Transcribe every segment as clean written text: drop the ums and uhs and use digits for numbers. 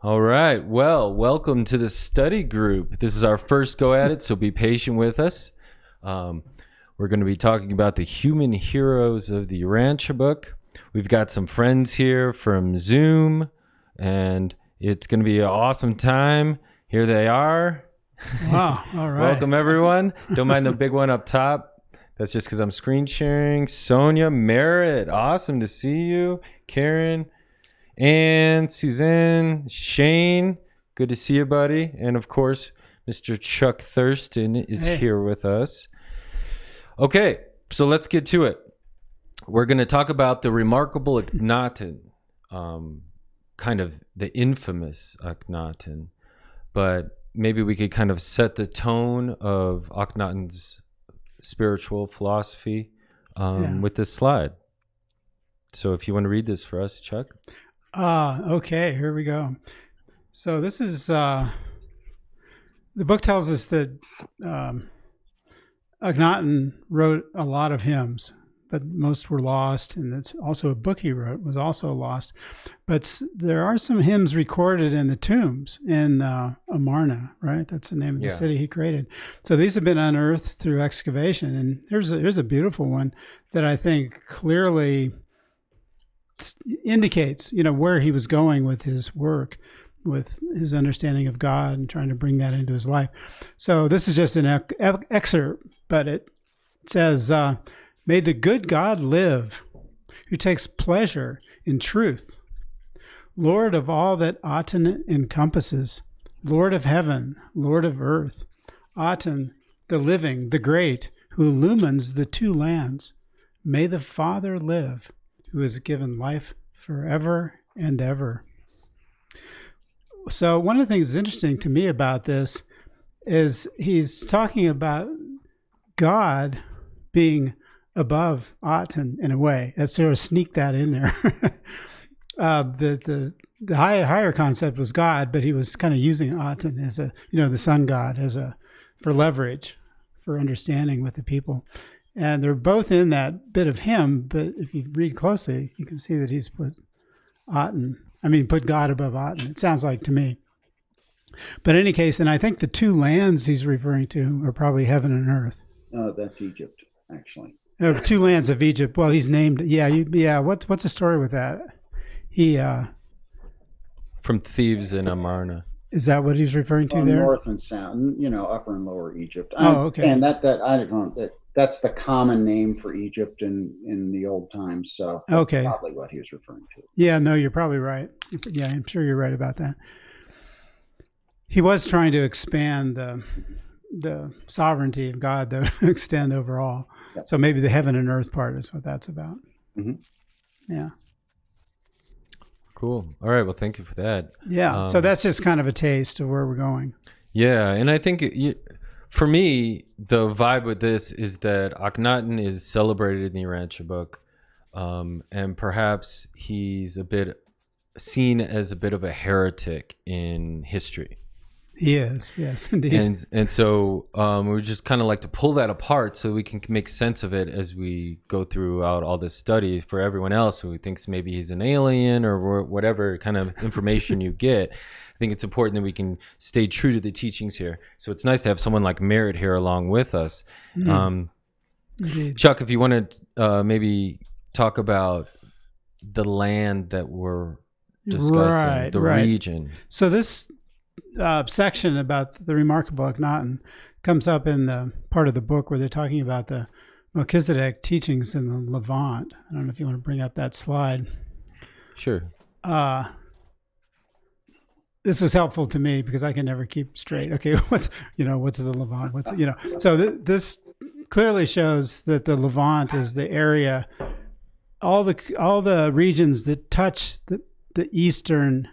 All right. Well, welcome to the study group. This is our first go at it, so be patient with us. We're going to be talking about the human heroes of the Urantia book. We've got some friends here from Zoom, and it's going to be an awesome time. Here they are. Wow. All right. Welcome, everyone. Don't mind the big one up top. That's just because I'm screen sharing. Sonia, Merritt, awesome to see you. Karen, and Suzanne, Shane, good to see you, buddy. And of course, Mr. Chuck Thurston is here with us. Okay, so let's get to it. We're going to talk about the remarkable Akhenaten, kind of the infamous Akhenaten, but maybe we could kind of set the tone of Akhenaten's spiritual philosophy with this slide. So if you want to read this for us, Chuck. Okay, here we go. So this is, the book tells us that Akhenaten wrote a lot of hymns, but most were lost, and it's also a book he wrote was also lost. But there are some hymns recorded in the tombs in Amarna, right? That's the name of the city he created. So these have been unearthed through excavation, and here's a beautiful one that I think clearly indicates, where he was going with his work, with his understanding of God and trying to bring that into his life. So this is just an excerpt, but it says, may the good God live, who takes pleasure in truth, Lord of all that Aten encompasses, Lord of heaven, Lord of earth, Aten, the living, the great, who illumines the two lands. May the Father live, who has given life forever and ever. So one of the things that's interesting to me about this is he's talking about God being above Aten in a way. That sort of sneaked that in there. The higher concept was God, but he was kind of using Aten as the sun god for leverage, for understanding with the people. And they're both in that bit of hymn, but if you read closely, you can see that he's put God above Aten, it sounds like to me. But in any case, and I think the two lands he's referring to are probably heaven and earth. That's Egypt, actually. Two lands of Egypt. Well, he's named, what's the story with that? He... From Thebes and Amarna. Is that what he's referring to there? North and south, upper and lower Egypt. Okay. And that I don't know, that's the common name for Egypt in the old times. So that's probably what he was referring to. Yeah, no, you're probably right. Yeah, I'm sure you're right about that. He was trying to expand the sovereignty of God to extend over all. Yep. So maybe the heaven and earth part is what that's about. Mm-hmm. Yeah. Cool. All right. Well, thank you for that. Yeah. So that's just kind of a taste of where we're going. Yeah. And I think for me, the vibe with this is that Akhenaten is celebrated in the Urantia book. And perhaps he's a bit seen as a bit of a heretic in history. He is. Yes, indeed. And so we just kind of like to pull that apart so we can make sense of it as we go throughout all this study for everyone else who thinks maybe he's an alien or whatever kind of information you get. I think it's important that we can stay true to the teachings here. So it's nice to have someone like Merritt here along with us. Chuck, if you want to maybe talk about the land that we're discussing, the region. So this section about the remarkable Akhenaten comes up in the part of the book where they're talking about the Melchizedek teachings in the Levant. I don't know if you want to bring up that slide. Sure. This was helpful to me because I can never keep straight. Okay, what's the Levant? So this clearly shows that the Levant is the area, all the regions that touch the eastern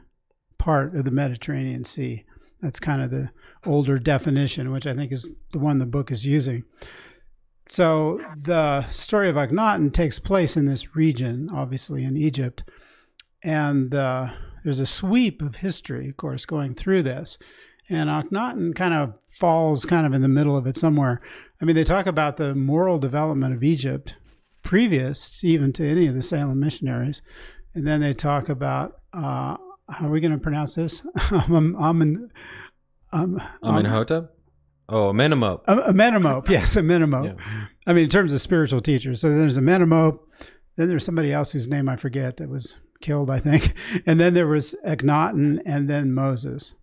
part of the Mediterranean Sea. That's kind of the older definition, which I think is the one the book is using. So the story of Akhenaten takes place in this region, obviously in Egypt. And there's a sweep of history, of course, going through this. And Akhenaten kind of falls kind of in the middle of it somewhere. I mean, they talk about the moral development of Egypt previous even to any of the Salem missionaries. And then they talk about how are we going to pronounce this? Amenhotep? Oh, Amenemop. Amenemop, yes, Amenemop. Yeah. I mean, in terms of spiritual teachers. So there's Amenemop. Then there's somebody else whose name I forget that was killed, I think. And then there was Akhenaten and then Moses.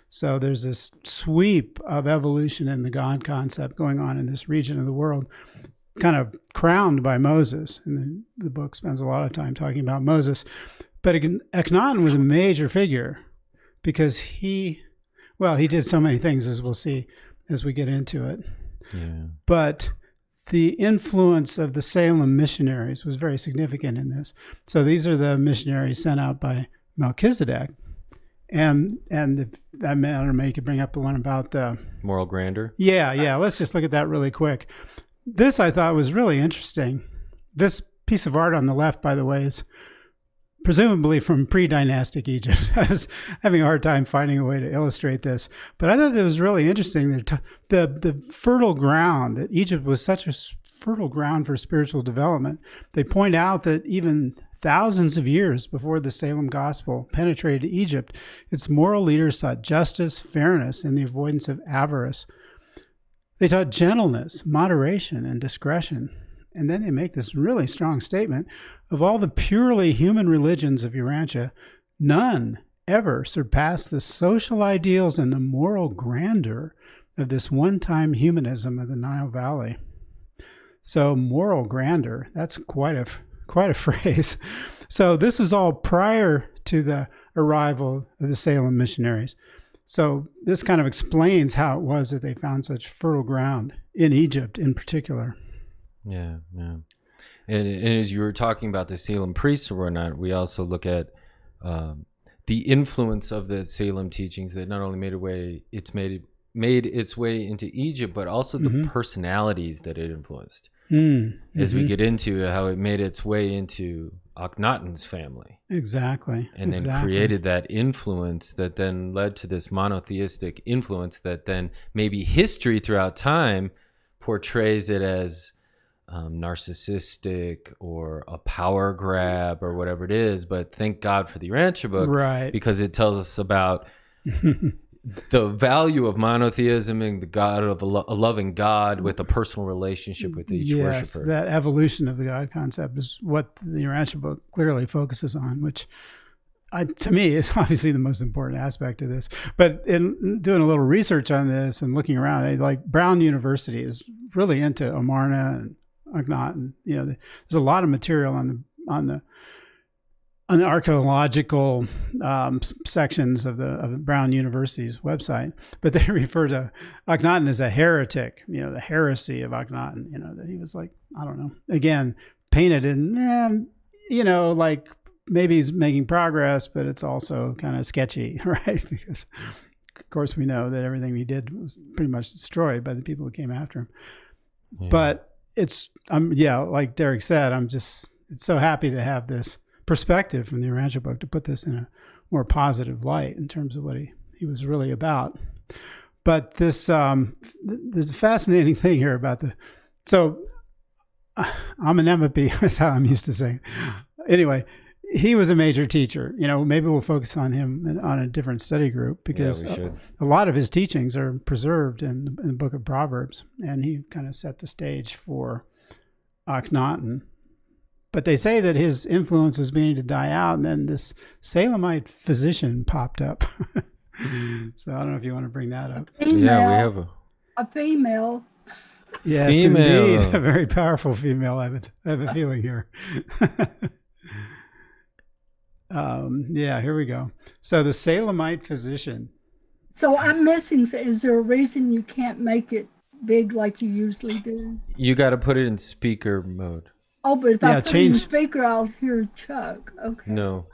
So there's this sweep of evolution in the God concept going on in this region of the world, kind of crowned by Moses. And the book spends a lot of time talking about Moses. But Akhenaten was a major figure because he did so many things, as we'll see as we get into it. Yeah. But the influence of the Salem missionaries was very significant in this. So these are the missionaries sent out by Melchizedek. And I don't know, you could bring up the one about the Moral grandeur. Yeah. Let's just look at that really quick. This I thought was really interesting. This piece of art on the left, by the way, is presumably from pre-dynastic Egypt. I was having a hard time finding a way to illustrate this, but I thought it was really interesting that the fertile ground, that Egypt was such a fertile ground for spiritual development. They point out that even thousands of years before the Salem gospel penetrated Egypt, its moral leaders sought justice, fairness, and the avoidance of avarice. They taught gentleness, moderation, and discretion. And then they make this really strong statement: of all the purely human religions of Urantia, none ever surpassed the social ideals and the moral grandeur of this one-time humanism of the Nile Valley. So moral grandeur, that's quite a phrase. So this was all prior to the arrival of the Salem missionaries. So this kind of explains how it was that they found such fertile ground in Egypt in particular. Yeah. And as you were talking about the Salem priests or whatnot, we also look at the influence of the Salem teachings that not only made its way into Egypt, but also the personalities that it influenced. As we get into how it made its way into Akhenaten's family. Exactly. And then created that influence that then led to this monotheistic influence that then maybe history throughout time portrays it as narcissistic or a power grab or whatever it is. But thank God for the Urantia book, right? Because it tells us about the value of monotheism and the God of a loving God with a personal relationship with each worshiper. Yes, that evolution of the God concept is what the Urantia book clearly focuses on, which to me is obviously the most important aspect of this. But in doing a little research on this and looking around, like Brown University is really into Amarna and Akhenaten. There's a lot of material on the archaeological sections of the Brown University's website, but they refer to Akhenaten as a heretic. The heresy of Akhenaten. That he was like, I don't know. Again, painted in, like maybe he's making progress, but it's also kind of sketchy, right? Because of course we know that everything he did was pretty much destroyed by the people who came after him. Yeah. But like Derek said, it's so happy to have this perspective from the Urantia book to put this in a more positive light in terms of what he was really about. But this there's a fascinating thing here about Amenemop is how I'm used to saying. Anyway, he was a major teacher. Maybe we'll focus on him on a different study group because a lot of his teachings are preserved in the book of Proverbs, and he kind of set the stage for Akhenaten. But they say that his influence was beginning to die out, and then this Salemite physician popped up. So I don't know if you want to bring that up. Female, yeah, we have a female. Yes, female. Indeed. A very powerful female, I have a feeling here. Yeah, here we go. So the Salemite physician. So I'm missing. Is there a reason you can't make it big like you usually do? You got to put it in speaker mode. Oh, but if I put it in speaker, I'll hear Chuck. Okay. No.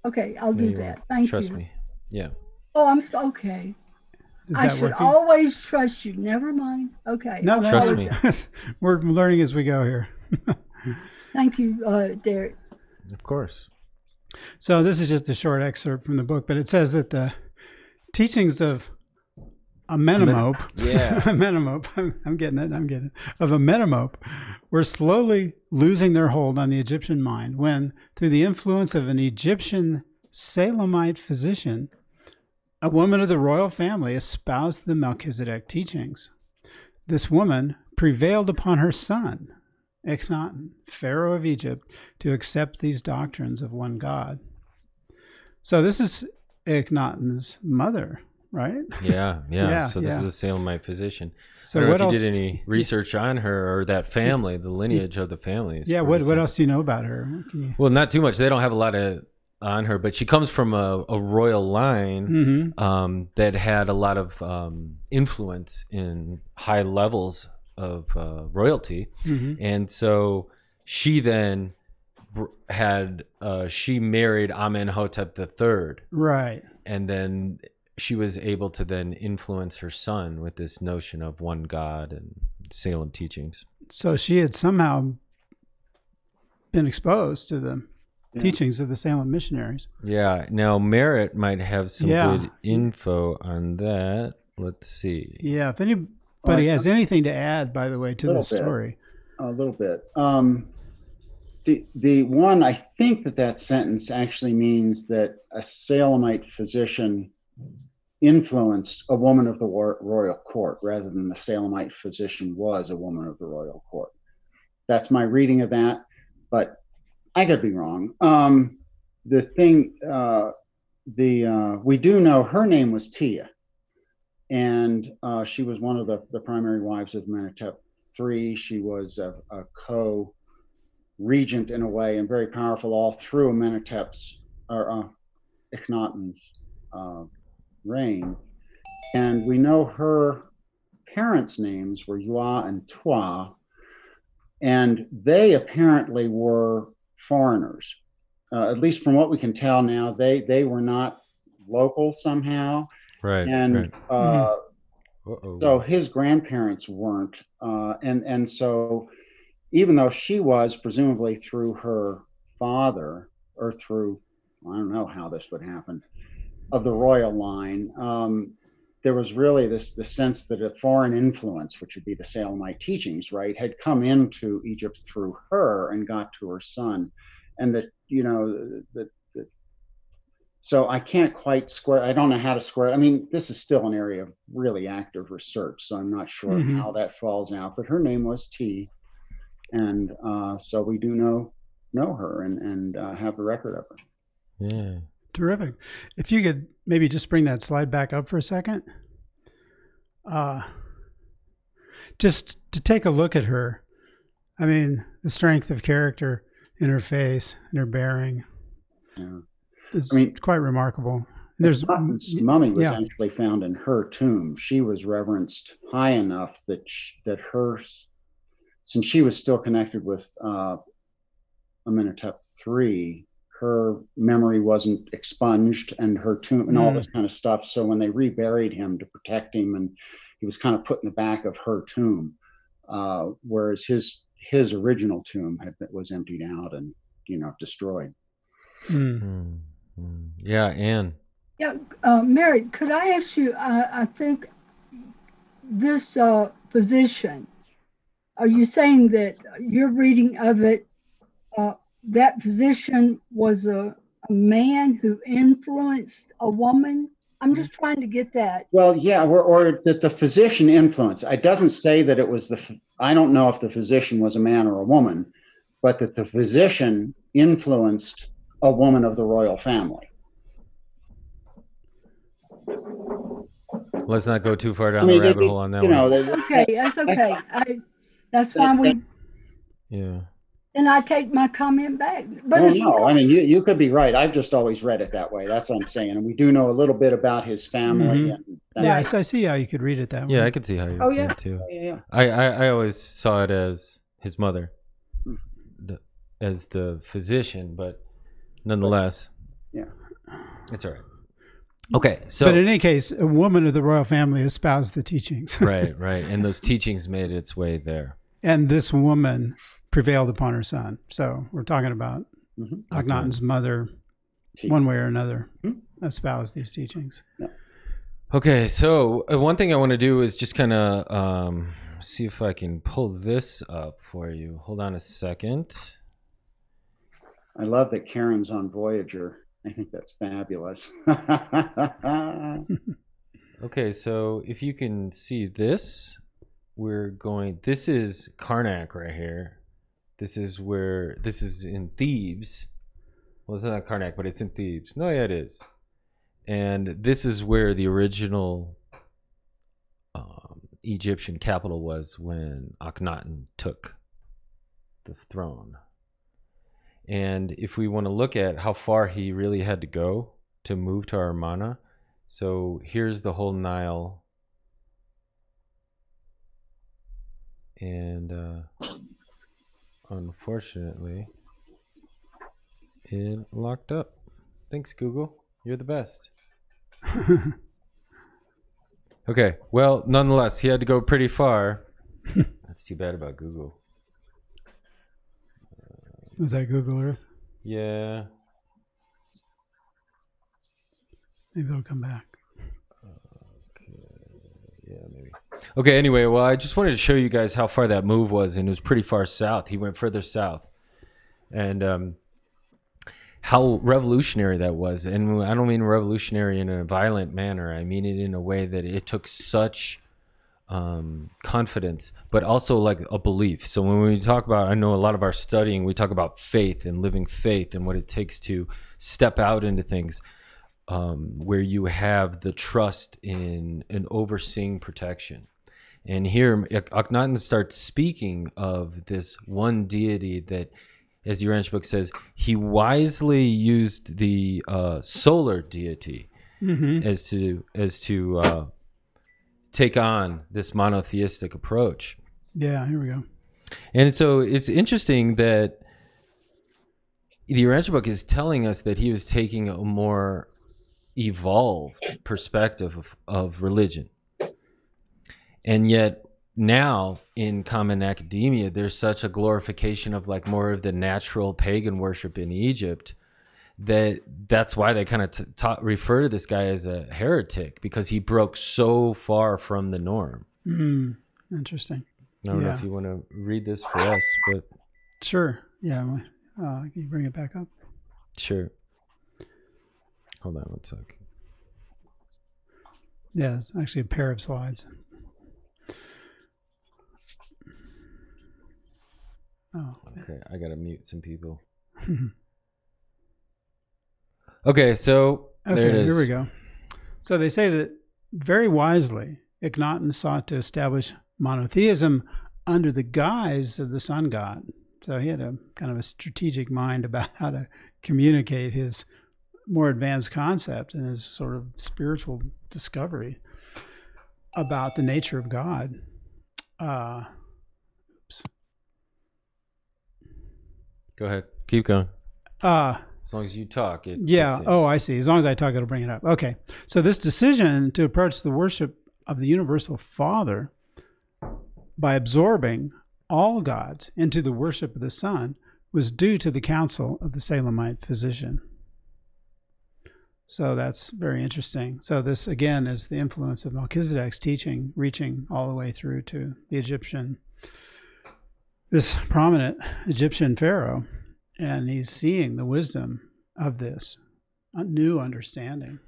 Okay, I'll do that. Thank you. Trust me. Yeah. Oh, okay. I should always trust you. Never mind. Okay. No, trust me. We're learning as we go here. Thank you, Derek. Of course. So this is just a short excerpt from the book, but it says that the teachings of Amenemop, I'm getting it, of Amenemop were slowly losing their hold on the Egyptian mind when, through the influence of an Egyptian Salemite physician, a woman of the royal family, espoused the Melchizedek teachings. This woman prevailed upon her son, Ikhnaton, Pharaoh of Egypt, to accept these doctrines of one God. So this is Ikhnaton's mother, right? Yeah. So this is the Salemite physician. So I don't what know if else? you did any research on her or that family, the lineage of the family. Yeah. What else do you know about her? Well, not too much. They don't have a lot on her, but she comes from a royal line that had a lot of influence in high levels of royalty, and so she then she married Amenhotep III, right? And then she was able to then influence her son with this notion of one God and Salem teachings. So she had somehow been exposed to the teachings of the Salem missionaries. Yeah. Now Merritt might have some good info on that. Let's see. Yeah. If anybody has anything to add, by the way, to the story. A little bit. The one, I think that sentence actually means that a Salemite physician influenced a woman of the royal court rather than the Salemite physician was a woman of the royal court. That's my reading of that, but I could be wrong. We do know her name was Tia, and she was one of the primary wives of Amenhotep III. She was a co-regent in a way and very powerful all through Ikhnaton's reign. And we know her parents' names were Yua and Twa, and they apparently were foreigners. At least from what we can tell now, they were not local somehow. Right. And so his grandparents weren't. And so even though she was presumably through her father or through, I don't know how this would happen, of the royal line, there was really the sense that a foreign influence, which would be the Salemite teachings, right, had come into Egypt through her and got to her son. And that, so I can't quite square, I don't know how to square. I mean, this is still an area of really active research, so I'm not sure how that falls out, but her name was T. And so we do know her and have the record of her. Yeah. Terrific. If you could maybe just bring that slide back up for a second. Just to take a look at her. I mean, the strength of character in her face and her bearing is quite remarkable. There's mummy was actually found in her tomb. She was reverenced high enough that since she was still connected with Amenhotep III, her memory wasn't expunged and her tomb and all this kind of stuff. So when they reburied him to protect him, and he was kind of put in the back of her tomb, whereas his original tomb was emptied out and destroyed. Yeah, Anne. Yeah, Mary, could I ask you? I think this position. Are you saying that your reading of it? That physician was a man who influenced a woman? I'm just trying to get that. Well, yeah, or that the physician influenced. It doesn't say that it was I don't know if the physician was a man or a woman, but that the physician influenced a woman of the royal family. Let's not go too far down the rabbit hole on that one. Okay, that's okay. That's why we... Yeah. And I take my comment back. But no, I mean, you could be right. I've just always read it that way. That's what I'm saying. And we do know a little bit about his family. I see how you could read it that way. Yeah, I could see how you could too. Yeah. I always saw it as his mother, as the physician, but nonetheless. Yeah. It's all right. Okay, so... But in any case, a woman of the royal family espoused the teachings. Right. And those teachings made its way there. And this woman prevailed upon her son. So we're talking about Akhenaten's mother, one way or another, espoused these teachings. Yeah. Okay, so one thing I want to do is just kind of see if I can pull this up for you. Hold on a second. I love that Karen's on Voyager. I think that's fabulous. Okay, so if you can see this, this is Karnak right here. This is in Thebes. Well, it's not Karnak, but it's in Thebes. No, yeah, it is. And this is where the original Egyptian capital was when Akhenaten took the throne. And if we want to look at how far he really had to go to move to Amarna, so here's the whole Nile. And unfortunately, it locked up. Thanks, Google. You're the best. Okay, well, nonetheless, he had to go pretty far. That's too bad about Google. Was that Google Earth? Yeah. Maybe it'll come back. Okay. Yeah, maybe. Okay, anyway, well, I just wanted to show you guys how far that move was, and it was pretty far south. He went further south. And how revolutionary that was. And I don't mean revolutionary in a violent manner. I mean it in a way that it took such confidence, but also like a belief. So when we talk about, I know a lot of our studying, we talk about faith and living faith and what it takes to step out into things where you have the trust in an overseeing protection. And here Akhenaten starts speaking of this one deity that, as the Urantia book says, he wisely used the Solar Deity as to take on this monotheistic approach. Yeah, here we go. And so it's interesting that the Urantia book is telling us that he was taking a more evolved perspective of religion. And yet now in common academia, there's such a glorification of like more of the natural pagan worship in Egypt that's why they kind of refer to this guy as a heretic, because he broke so far from the norm. Interesting. I don't know if you want to read this for us, but sure. Yeah. Can you bring it back up? Sure. Hold on one sec. Yeah, it's actually a pair of slides. Oh. Okay, I gotta mute some people. Okay, so there it is. Here we go. So they say that very wisely, Ikhnaton sought to establish monotheism under the guise of the sun god. So he had a kind of a strategic mind about how to communicate his more advanced concept and his sort of spiritual discovery about the nature of God. Oops. Go ahead. Keep going. As long as you talk. Yeah. Oh, I see. As long as I talk, it'll bring it up. Okay. So this decision to approach the worship of the universal Father by absorbing all gods into the worship of the Son was due to the counsel of the Salemite physician. So that's very interesting. So this, again, is the influence of Melchizedek's teaching reaching all the way through to this prominent Egyptian pharaoh. And he's seeing the wisdom of this new understanding.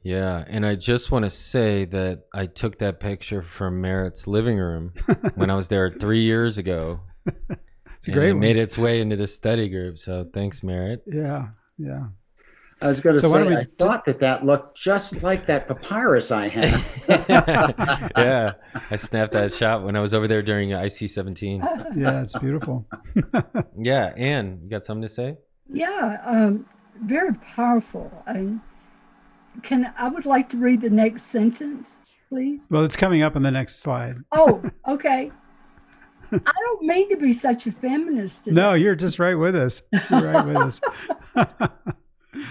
Yeah, and I just want to say that I took that picture from Merritt's living room when I was there 3 years ago. It's a great one. It made its way into the study group, so thanks, Merritt. Yeah. I was going to say, I thought that looked just like that papyrus I had. Yeah, I snapped that shot when I was over there during IC-17. Yeah, it's beautiful. Yeah, Anne, you got something to say? Yeah, very powerful. I would like to read the next sentence, please. Well, it's coming up on the next slide. Oh, okay. I don't mean to be such a feminist today. No, you're just right with us. You're right with us.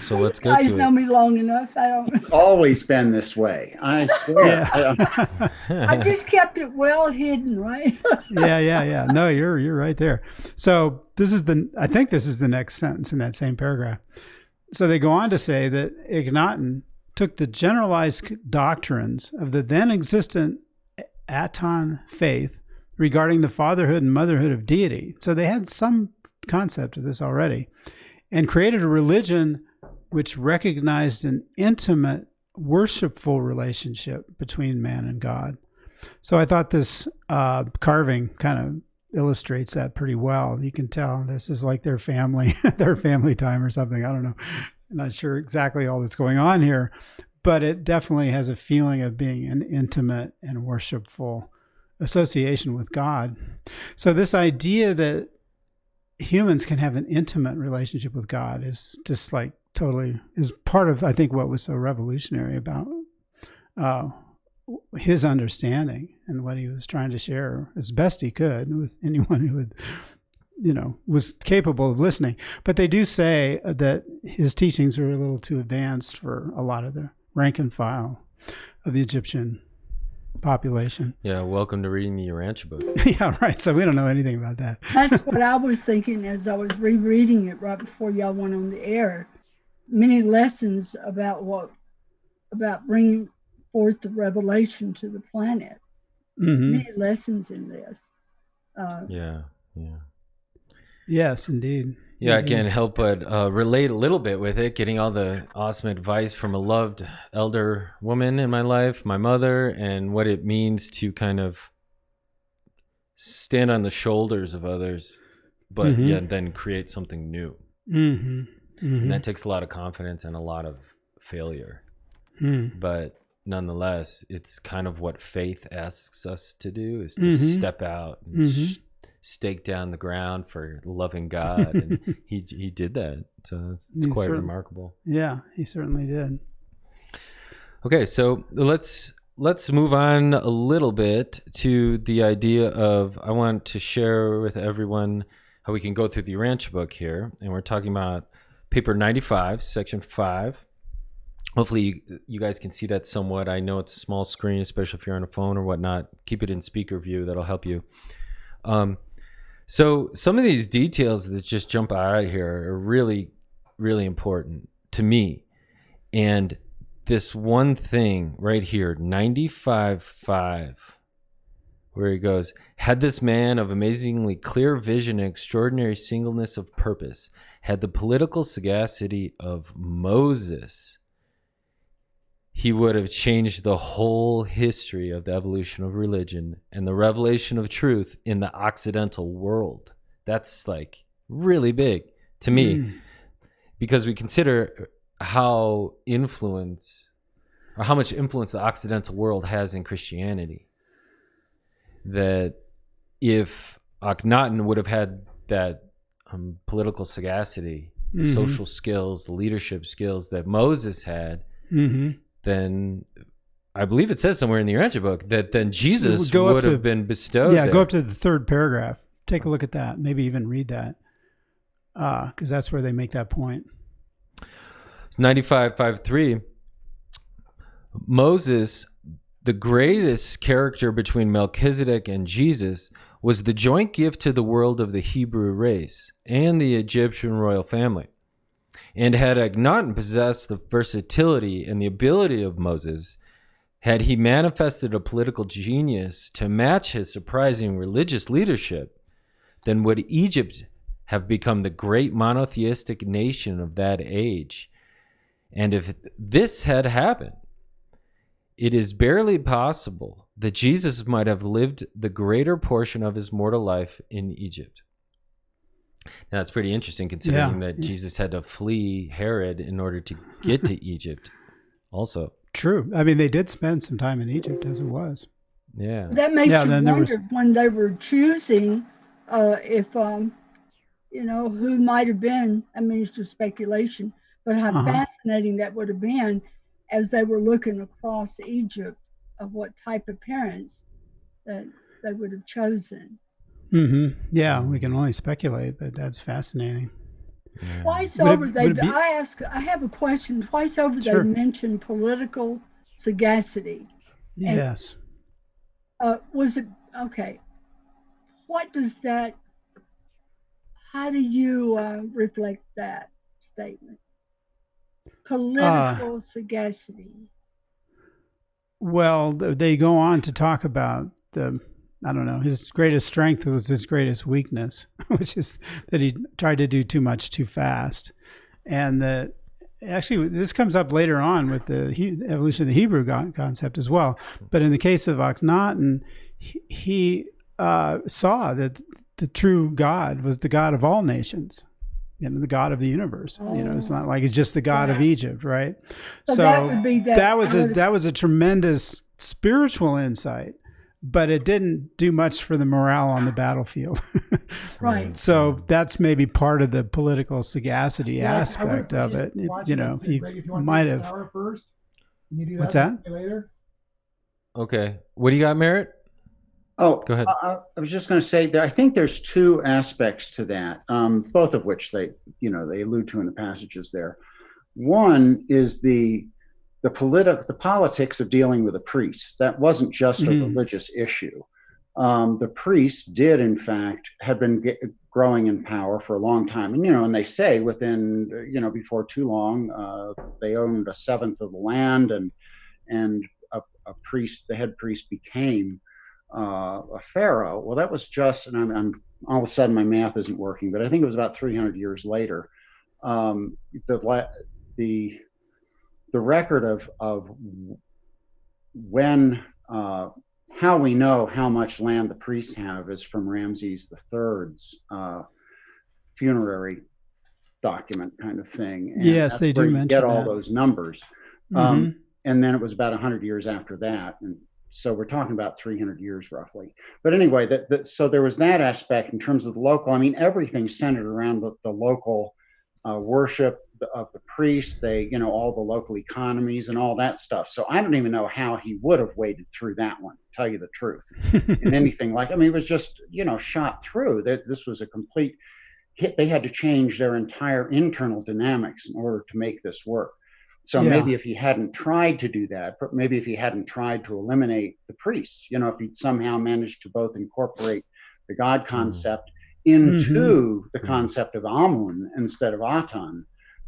So let's go you to guys know me long enough. I don't. It's always been this way. I swear. Yeah. I just kept it well hidden, right? Yeah. No, you're right there. So I think this is the next sentence in that same paragraph. So they go on to say that Ikhnaton took the generalized doctrines of the then existent Aton faith regarding the fatherhood and motherhood of deity. So they had some concept of this already, and created a religion which recognized an intimate, worshipful relationship between man and God. So I thought this carving kind of illustrates that pretty well. You can tell this is like their family, their family time or something. I don't know. I'm not sure exactly all that's going on here, but it definitely has a feeling of being an intimate and worshipful association with God. So this idea that humans can have an intimate relationship with God is just like totally is part of, I think, what was so revolutionary about his understanding and what he was trying to share as best he could with anyone who would, was capable of listening. But they do say that his teachings are a little too advanced for a lot of the rank and file of the Egyptian population. Yeah, welcome to reading the Urantia book. Yeah, right. So we don't know anything about that. That's what I was thinking as I was rereading it right before y'all went on the air. Many lessons about bringing forth the revelation to the planet. Mm-hmm. Many lessons in this. Yeah. Yes, indeed. Yeah, I can't help but relate a little bit with it, getting all the awesome advice from a loved elder woman in my life, my mother, and what it means to kind of stand on the shoulders of others, but then create something new. Mm-hmm. Mm-hmm. And that takes a lot of confidence and a lot of failure. But nonetheless, it's kind of what faith asks us to do, is to step out and stake down the ground for loving God, and he did that. So it's quite remarkable. Yeah, he certainly did. Okay, so let's move on a little bit to the idea of, I want to share with everyone how we can go through the Urantia book here, and we're talking about paper 95, section 5. Hopefully you guys can see that somewhat. I know it's a small screen, especially if you're on a phone or whatnot. Keep it in speaker view. That'll help you. So some of these details that just jump out of here are really, really important to me. And this one thing right here, 95.5, where he goes, had this man of amazingly clear vision and extraordinary singleness of purpose, had the political sagacity of Moses, he would have changed the whole history of the evolution of religion and the revelation of truth in the Occidental world. That's like really big to me, because we consider how much influence the Occidental world has in Christianity. That if Akhenaten would have had that political sagacity, social skills, the leadership skills that Moses had, then I believe it says somewhere in the Urantia book that then Jesus would have been bestowed. Yeah, there. go up to the third paragraph. Take a look at that. Maybe even read that, because that's where they make that point. 95.5.3. Moses, the greatest character between Melchizedek and Jesus, was the joint gift to the world of the Hebrew race and the Egyptian royal family. And had Akhenaten possessed the versatility and the ability of Moses, had he manifested a political genius to match his surprising religious leadership, then would Egypt have become the great monotheistic nation of that age. And if this had happened, it is barely possible that Jesus might have lived the greater portion of his mortal life in Egypt. Now, that's pretty interesting, considering that Jesus had to flee Herod in order to get to Egypt also. True. I mean, they did spend some time in Egypt as it was. Yeah. That makes you wonder when they were choosing if, who might have been, I mean, it's just speculation, but how fascinating that would have been as they were looking across Egypt of what type of parents that they would have chosen. Yeah, we can only speculate, but that's fascinating. Yeah. Twice over, I have a question. Twice over, they mentioned political sagacity. Yes. Was it, okay, what does that, how do you reflect that statement? Political sagacity. Well, they go on to talk about his greatest strength was his greatest weakness, which is that he tried to do too much too fast. And that actually, this comes up later on with the evolution of the Hebrew concept as well. But in the case of Akhenaten, he saw that the true God was the God of all nations, the God of the universe. It's not like it's just the God of Egypt, right? So that would be that was a tremendous spiritual insight, but it didn't do much for the morale on the battlefield. Right. So that's maybe part of the political sagacity aspect of it. He might have. First, can you do that? What's that? Later. Okay. What do you got, Merritt? Oh, go ahead. I was just going to say that I think there's two aspects to that, both of which they allude to in the passages there. One is the politics of dealing with the priests. That wasn't just a religious issue. The priests did, in fact, had been growing in power for a long time, and they say within, before too long, they owned a seventh of the land, and a priest, the head priest, became a pharaoh. Well, that was just, and I'm all of a sudden my math isn't working, but I think it was about 300 years later. The record of when how we know how much land the priests have is from Ramses III's funerary document kind of thing. And yes, they do mention get all those numbers. And then it was about 100 years after that, and so we're talking about 300 years roughly. But anyway, so there was that aspect in terms of the local. I mean, everything centered around the local worship of the priests, all the local economies and all that stuff. So I don't even know how he would have waded through that one, to tell you the truth. And anything like, it was just, shot through. This was a complete hit. They had to change their entire internal dynamics in order to make this work. So maybe if he hadn't tried to do that, but maybe if he hadn't tried to eliminate the priests, if he'd somehow managed to both incorporate the God concept into the concept of Amun instead of Aten,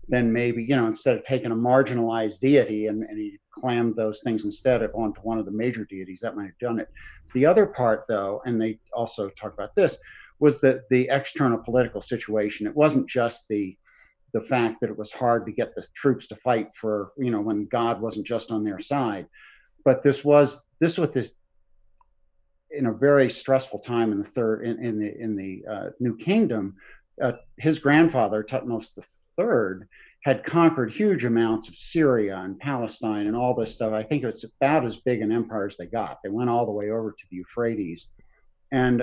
then maybe, instead of taking a marginalized deity and he clammed those things instead onto one of the major deities, that might have done it. The other part, though, and they also talk about this, was that the external political situation. It wasn't just the fact that it was hard to get the troops to fight for, when God wasn't just on their side, but this was in a very stressful time in the New Kingdom. His grandfather Thutmose III had conquered huge amounts of Syria and Palestine and all this stuff. I think it's about as big an empire as they got. They went all the way over to the Euphrates, and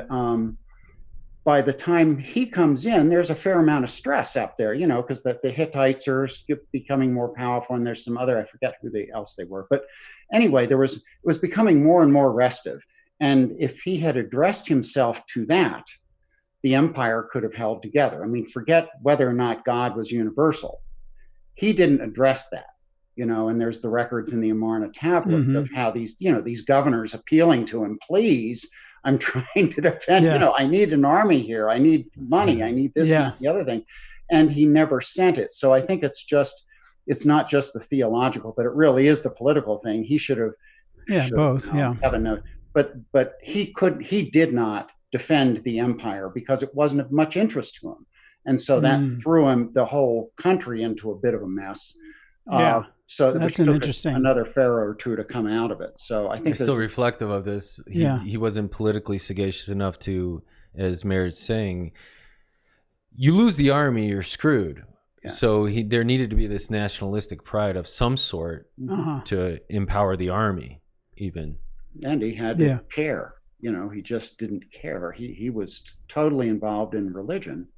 by the time he comes in, there's a fair amount of stress up there, because the Hittites are becoming more powerful, and there's some other, I forget who else they were. But anyway, it was becoming more and more restive. And if he had addressed himself to that, the empire could have held together. I mean, forget whether or not God was universal. He didn't address that, and there's the records in the Amarna tablet of how these governors appealing to him, please, I'm trying to defend, I need an army here. I need money. I need this, and the other thing. And he never sent it. So I think it's not just the theological, but it really is the political thing. He should have. Both. But he did not defend the empire because it wasn't of much interest to him. And so that threw the whole country into a bit of a mess. So that's an interesting, another pharaoh or two to come out of it. So I think it's still reflective of this. He wasn't politically sagacious enough to, as Merritt's saying, you lose the army, you're screwed. Yeah. So there needed to be this nationalistic pride of some sort to empower the army, even. And he had to care. He just didn't care. He was totally involved in religion,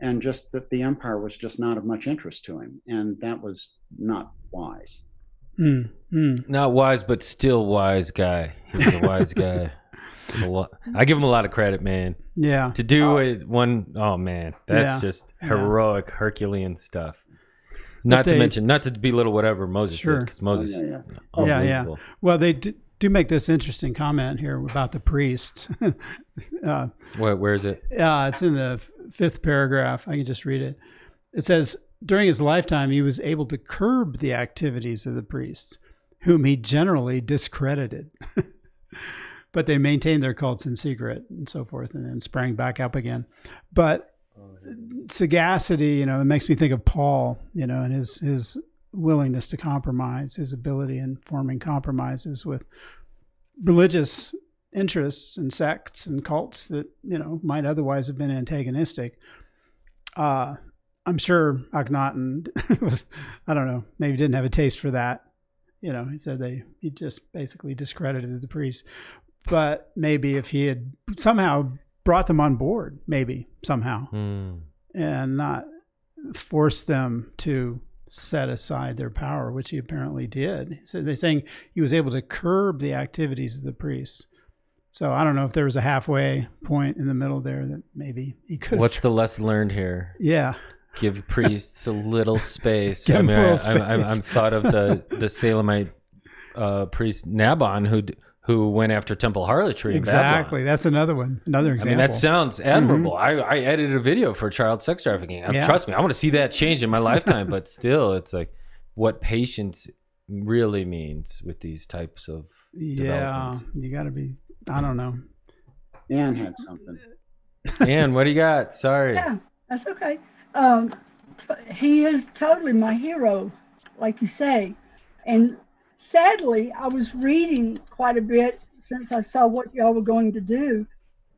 and just that the empire was just not of much interest to him, and that was not wise. Not wise, but still wise guy. He was a wise guy. I give him a lot of credit, man. Yeah. To do it that's just heroic Herculean stuff. Not to belittle whatever Moses did, because Moses, unbelievable. Well, they do make this interesting comment here about the priests. Where is it? It's in the 5th paragraph. I can just read it. It says, during his lifetime, he was able to curb the activities of the priests, whom he generally discredited. But they maintained their cults in secret and so forth, and then sprang back up again. But sagacity, it makes me think of Paul, and his willingness to compromise, his ability in forming compromises with religious interests and sects and cults that, might otherwise have been antagonistic. I'm sure Akhenaten was, I don't know, maybe didn't have a taste for that. He said he just basically discredited the priests. But maybe if he had somehow brought them on board, maybe somehow, and not forced them to set aside their power, which he apparently did. So they're saying he was able to curb the activities of the priests. So I don't know if there was a halfway point in the middle there that maybe he could. What's the lesson learned here? Yeah. Give priests a little space. Give them a little space. I'm thought of the Salemite priest Nabon who went after temple harlotry. Exactly. In Babylon. That's another one. Another example. I mean, that sounds admirable. I edited a video for child sex trafficking. Trust me, I want to see that change in my lifetime. But still, it's like what patience really means with these types of developments. You got to be. I don't know. Ann had something. Ann, what do you got? Sorry. Yeah, that's okay. He is totally my hero, like you say. And sadly, I was reading quite a bit since I saw what y'all were going to do.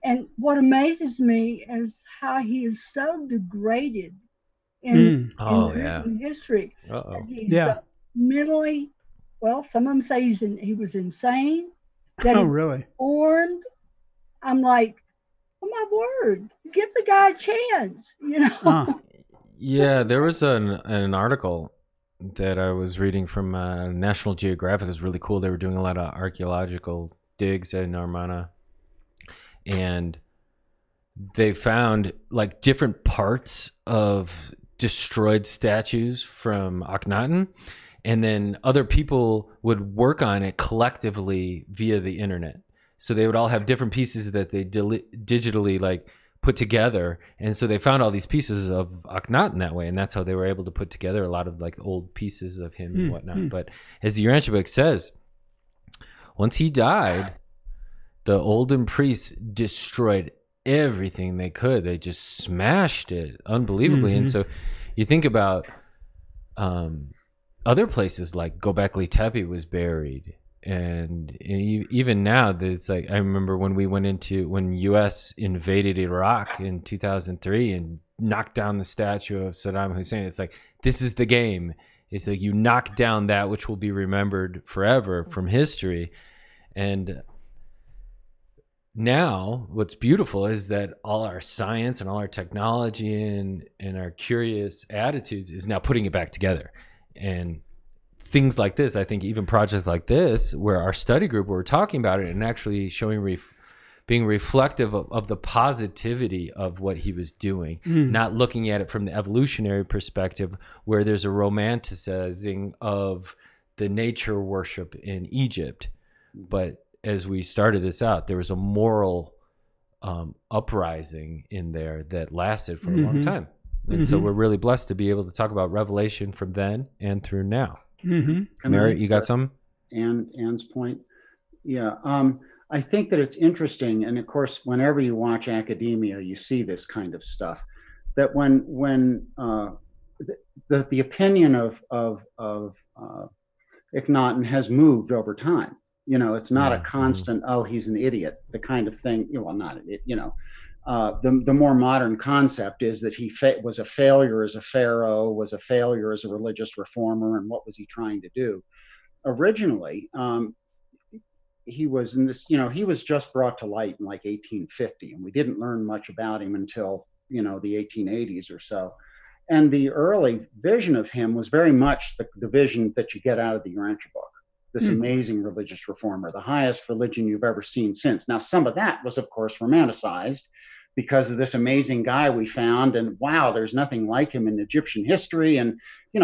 And what amazes me is how he is so degraded in history. He's mentally, well, some of them say he was insane. Really? Formed. I'm like, oh my word, give the guy a chance, Yeah, there was an article that I was reading from National Geographic. It was really cool. They were doing a lot of archaeological digs in Armana, and they found like different parts of destroyed statues from Akhenaten, and then other people would work on it collectively via the internet. So they would all have different pieces that they digitally like put together, and so they found all these pieces of Akhenaten that way, and that's how they were able to put together a lot of like old pieces of him and whatnot. But as the Urantia book says, once he died, the olden priests destroyed everything they could. They just smashed it unbelievably. And so you think about other places like Göbekli Tepe was buried, and even now it's like, I remember when US invaded Iraq in 2003 and knocked down the statue of Saddam Hussein. It's like, this is the game. It's like you knock down that which will be remembered forever from history. And now what's beautiful is that all our science and all our technology and our curious attitudes is now putting it back together. And things like this, I think even projects like this, where our study group, where we're talking about it and actually showing, being reflective of the positivity of what he was doing, not looking at it from the evolutionary perspective, where there's a romanticizing of the nature worship in Egypt. But as we started this out, there was a moral uprising in there that lasted for a long time. And so we're really blessed to be able to talk about Revelation from then and through now. Mary, you got some? Ann's point? Yeah. I think that it's interesting, and of course, whenever you watch academia, you see this kind of stuff. That when the opinion of Ikhnaton has moved over time. It's not a constant, oh, he's an idiot, the kind of thing. Well, not an idiot. The more modern concept is that he was a failure as a pharaoh, was a failure as a religious reformer, and what was he trying to do? Originally, he was in this, he was just brought to light in like 1850, and we didn't learn much about him until, the 1880s or so. And the early vision of him was very much the vision that you get out of the Urantia book. This amazing religious reformer, the highest religion you've ever seen since. Now, some of that was, of course, romanticized because of this amazing guy we found, and wow, there's nothing like him in Egyptian history. And,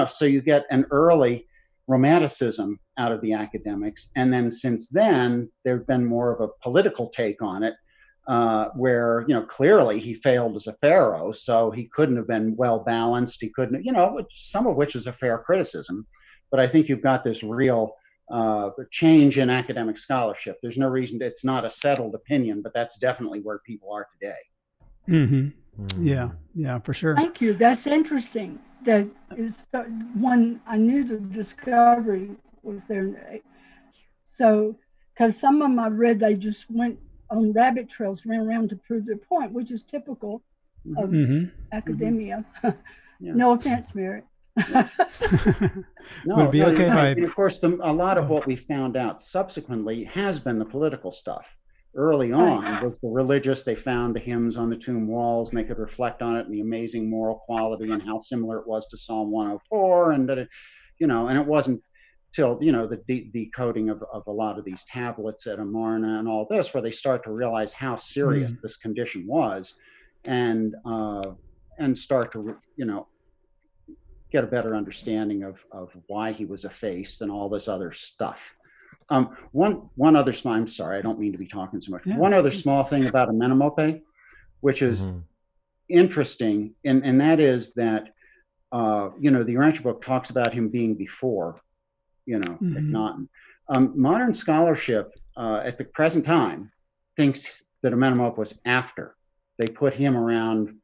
so you get an early romanticism out of the academics. And then since then, there's been more of a political take on it, where, clearly he failed as a pharaoh, so he couldn't have been well balanced. He couldn't, some of which is a fair criticism. But I think you've got this real change in academic scholarship. There's no reason it's not a settled opinion, but that's definitely where people are today. Yeah, for sure. Thank you. That's interesting. That is one. I knew the discovery was there. So, because some of them I read, they just went on rabbit trails, ran around to prove their point, which is typical of academia. Yeah. No offense, Merritt. No, Would it be no, okay you're if right. I? And of course, a lot of what we found out subsequently has been the political stuff. Early on was the religious. They found the hymns on the tomb walls, and they could reflect on it and the amazing moral quality and how similar it was to Psalm 104, and that it, and it wasn't till the decoding of a lot of these tablets at Amarna and all this, where they start to realize how serious this condition was, and start to get a better understanding of why he was effaced and all this other stuff. One other small, I'm sorry, I don't mean to be talking so much. Yeah. One other small thing about Amenemope, which is interesting, and that is that the Urantia book talks about him being before, Akhenaten. Modern scholarship at the present time thinks that Amenemope was after. They put him around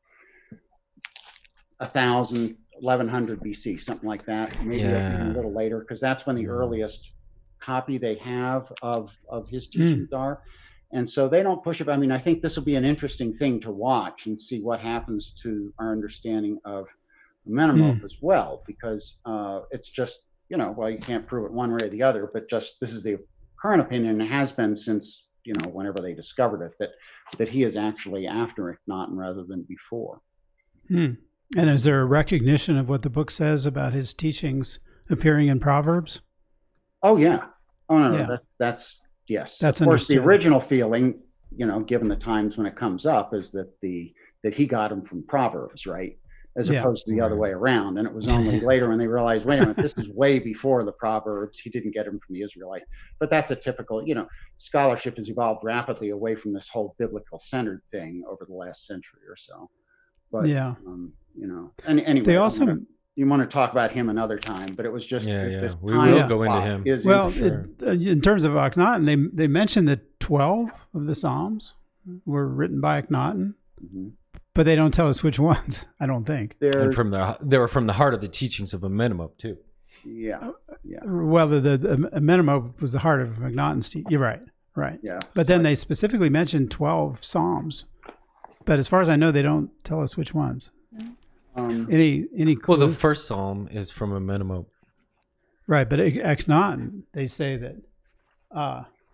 1000, 1100 BC, something like that, maybe even a little later, because that's when the earliest copy they have of his teachings are. And so they don't push it. I mean, I think this will be an interesting thing to watch and see what happens to our understanding of Amenemope as well, because it's just, well, you can't prove it one way or the other, but just this is the current opinion, and it has been since, whenever they discovered it, that he is actually after Ikhnaton rather than before. And is there a recognition of what the book says about his teachings appearing in Proverbs? Oh, yeah. Oh, no, that's yes. That's of course, understood. the original feeling, given the times when it comes up, is that that he got him from Proverbs, right? As opposed to the other way around. And it was only later when they realized, wait a minute, this is way before the Proverbs. He didn't get him from the Israelites. But that's a typical, scholarship has evolved rapidly away from this whole biblical centered thing over the last century or so. But, and anyway, they also, you want to talk about him another time, but it was just this we will go into him. Well, in terms of Akhenaten, they mentioned that 12 of the Psalms were written by Akhenaten, but they don't tell us which ones. I don't think. And they were from the heart of the teachings of Amenemope too. Yeah. Well, the Amenemope was the heart of Akhenaten's. You're right. Yeah. But then they specifically mentioned 12 Psalms. But as far as I know, they don't tell us which ones. Any clue? Well, the first psalm is from Amenemope. Right, but Akhenaten, they say that.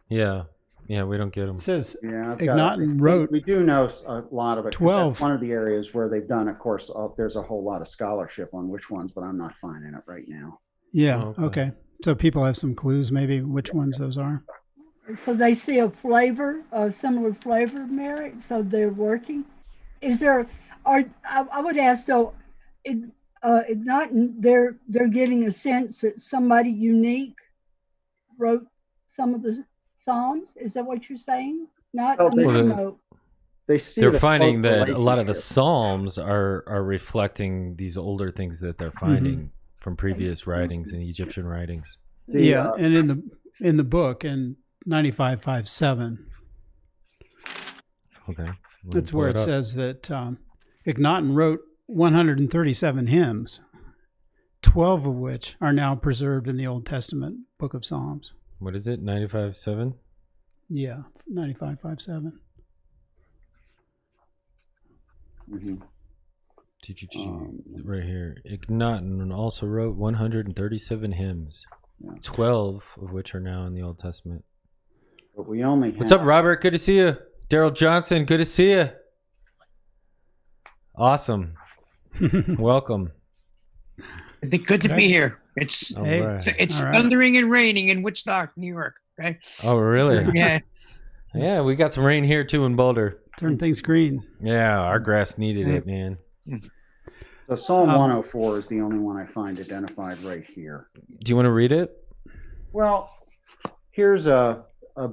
Yeah, we don't get them. It says Akhenaten wrote. We do know a lot of it. 12. That's one of the areas where they've done. Of course, there's a whole lot of scholarship on which ones, but I'm not finding it right now. Yeah. Okay. So people have some clues, maybe which ones those are. So they see a similar flavor, Mary. So they're working. Is there? I would ask though, they're getting a sense that somebody unique wrote some of the Psalms. Is that what you're saying? Not they're finding that a lot of the Psalms are reflecting these older things that they're finding from previous writings and Egyptian writings. And in the book in 9557. Okay. That's where it says that Ikhnaton wrote 137 hymns, 12 of which are now preserved in the Old Testament book of Psalms. What is it, 95.7? Yeah, 9557. Right here. Ikhnaton also wrote 137 hymns, 12 of which are now in the Old Testament. But we only have... What's up, Robert? Good to see you. Daryl Johnson, good to see you. Awesome. Welcome. Good to be here. It's thundering and raining in Woodstock, New York. Right? Oh, really? Yeah. Yeah, we got some rain here too in Boulder. Turn things green. Yeah, our grass needed it, man. So Psalm 104 is the only one I find identified right here. Do you want to read it? Well, here's a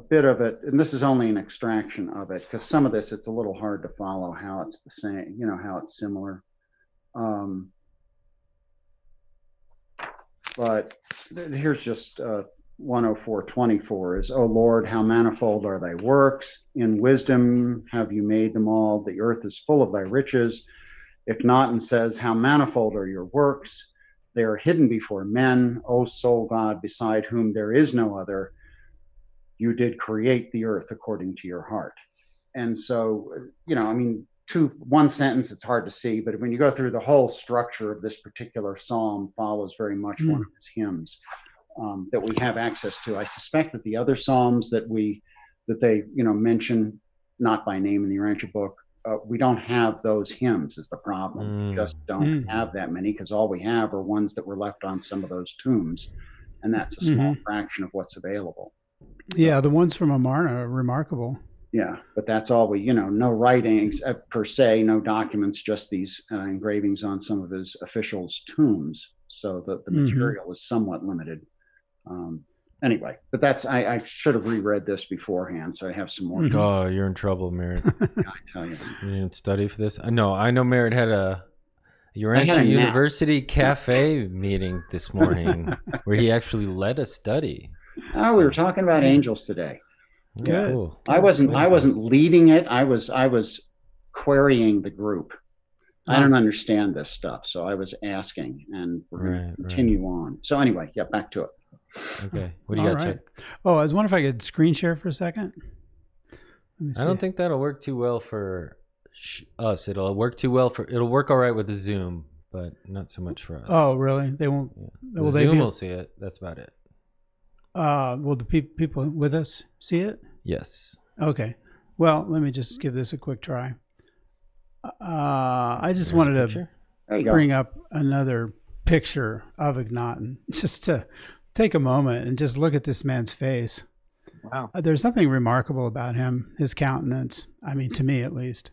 bit of it, and this is only an extraction of it, because some of this, it's a little hard to follow how it's the same, how it's similar. But here's just 104:24 is, O Lord, how manifold are thy works. In wisdom have you made them all. The earth is full of thy riches. Ikhnaton says, how manifold are your works. They are hidden before men. O sole God, beside whom there is no other. You did create the earth according to your heart. And so, I mean, one sentence, it's hard to see, but when you go through the whole structure of this particular psalm follows very much one of his hymns that we have access to. I suspect that the other psalms that they mention, not by name in the Urantia book, we don't have those hymns is the problem. We just don't have that many, because all we have are ones that were left on some of those tombs, and that's a small fraction of what's available. Yeah, the ones from Amarna are remarkable. Yeah, but that's all no writings per se, no documents, just these engravings on some of his officials' tombs. So the material is somewhat limited. Anyway, but I should have reread this beforehand, so I have some more. Oh, you're in trouble, Merritt. I tell you. You didn't study for this? No, I know Merritt had a Urantia University cafe meeting this morning where he actually led a study. Oh, we were talking about angels today. Good. Cool. I wasn't leading it. I was querying the group. I don't understand this stuff, so I was asking, and we're going to continue on. So anyway, back to it. Okay. What do you got, Chuck? Oh, I was wondering if I could screen share for a second. Let me see. I don't think that'll work too well for us. It'll work all right with the Zoom, but not so much for us. Oh, really? They won't. Yeah. Zoom will see it. That's about it. Will the people with us see it? Yes. Okay. Well, let me just give this a quick try. I just wanted to bring up another picture of Akhenaten, just to take a moment and just look at this man's face. Wow. There's something remarkable about him, his countenance. I mean, to me at least,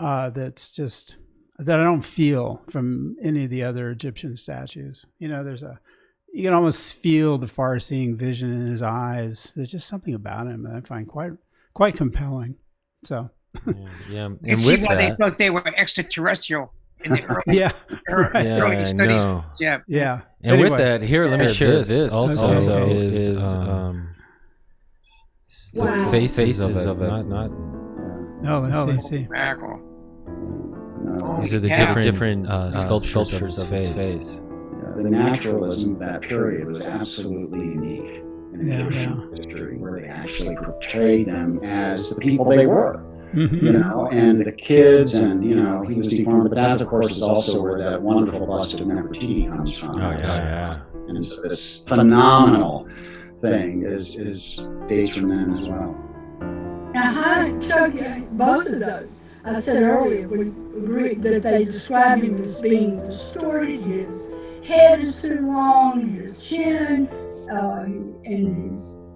that's just that I don't feel from any of the other Egyptian statues. You can almost feel the far-seeing vision in his eyes. There's just something about him that I find quite compelling. So, yeah. And you see why they thought they were extraterrestrial in the early studies. No. Yeah. And anyway, with that, here, let me share this. Also, is the faces of it. Not. No, let's see. These are the different sculptures of his face. The naturalism of that period was absolutely unique in Egyptian history, where they actually portrayed them as the people they were, and the kids, and he was deformed. But that, of course, is also where that wonderful bust of Nefertiti comes from. Oh yeah. And so this phenomenal thing is dates from then as well. Now, Chuck, both of those, I said earlier, we agreed that they describe him as being distorted. His head is too long, his chin,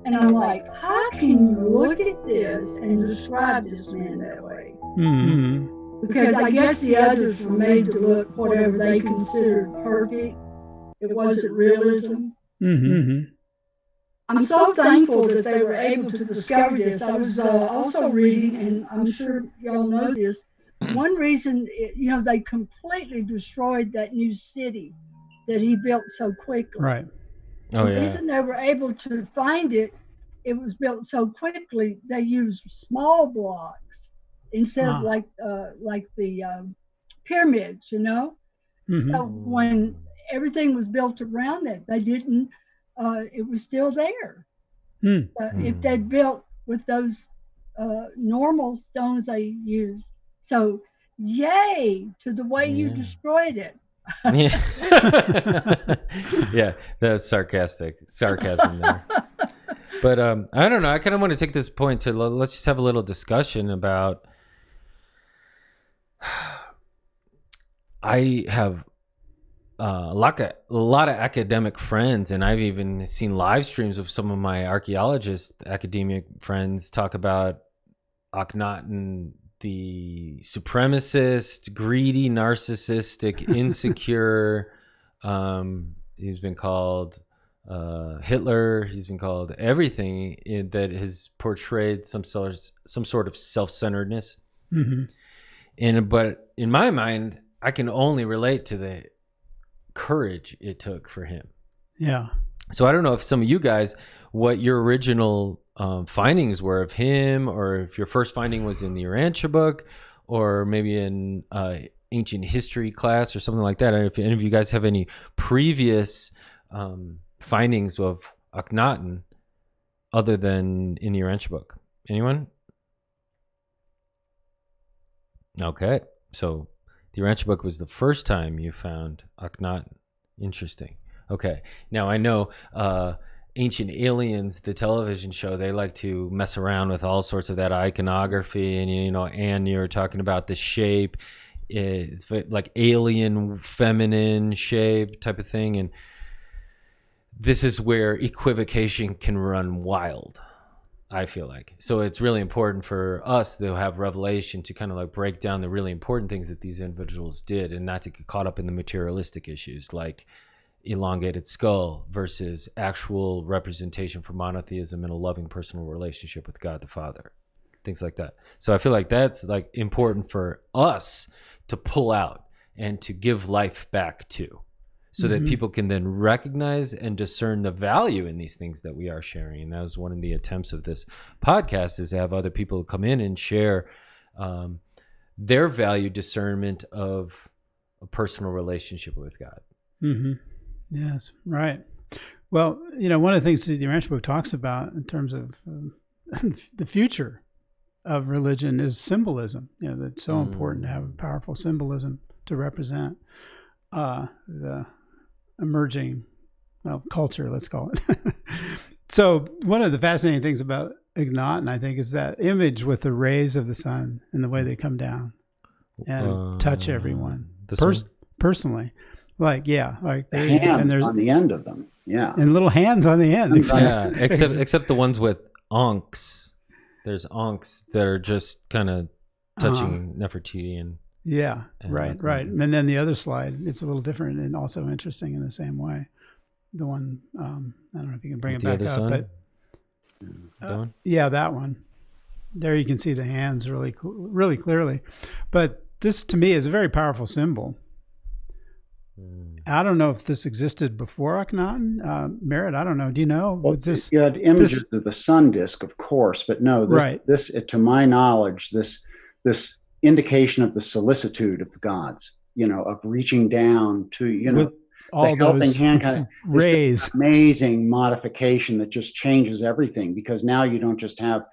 and I'm like, how can you look at this and describe this man that way? Mm-hmm. Because I guess the others were made to look whatever they considered perfect. It wasn't realism. Mm-hmm. I'm so thankful that they were able to discover this. I was also reading, and I'm sure y'all know this, one reason, they completely destroyed that new city that he built so quickly. Right. Oh, the reason they were able to find it was built so quickly, they used small blocks instead of like the pyramids, Mm-hmm. So when everything was built around it, they didn't, it was still there. If they'd built with those normal stones they used. So yay to the way you destroyed it. Yeah, that's sarcasm there. But I don't know, I kind of want to take this point to let's just have a little discussion about I have a lot of academic friends, and I've even seen live streams of some of my archaeologist academic friends talk about Akhenaten, the supremacist, greedy, narcissistic, insecure. He's been called Hitler. He's been called everything that has portrayed some sort of self-centeredness. Mm-hmm. But in my mind, I can only relate to the courage it took for him. Yeah. So I don't know if some of you guys, what your original findings were of him, or if your first finding was in the Urantia book, or maybe in ancient history class or something like that. I don't know if any of you guys have any previous findings of Akhenaten other than in the Urantia book. Anyone? Okay, so the Urantia book was the first time you found Akhenaten. Interesting. Okay, now I know Ancient Aliens, the television show, they like to mess around with all sorts of that iconography, and and you're talking about the shape, it's like alien feminine shape type of thing, and this is where equivocation can run wild, I feel like. So it's really important for us to have revelation to kind of like break down the really important things that these individuals did, and not to get caught up in the materialistic issues like elongated skull versus actual representation for monotheism and a loving personal relationship with God the Father, things like that. So I feel like that's like important for us to pull out and to give life back to, so that people can then recognize and discern the value in these things that we are sharing. And that was one of the attempts of this podcast, is to have other people come in and share their value discernment of a personal relationship with God. Yes, right. Well, one of the things that the Urantia book talks about in terms of the future of religion is symbolism. That's so important to have a powerful symbolism to represent the emerging culture, let's call it. So one of the fascinating things about Ikhnaton, I think, is that image with the rays of the sun and the way they come down and touch everyone personally. Like the hands on the end of them, and little hands on the end. Exactly. Except the ones with ankhs. There's ankhs that are just kind of touching Nefertiti and right. And then the other slide, it's a little different and also interesting in the same way. The one, I don't know if you can bring it back up, sun? But that one. There you can see the hands really clearly. But this to me is a very powerful symbol. I don't know if this existed before Akhenaten. Merritt, I don't know. Do you know? Well, you had images of the sun disk, of course, but no, this to my knowledge, this indication of the solicitude of the gods, of reaching down to, with all the helping those hand kind of rays. Amazing modification that just changes everything, because now you don't just have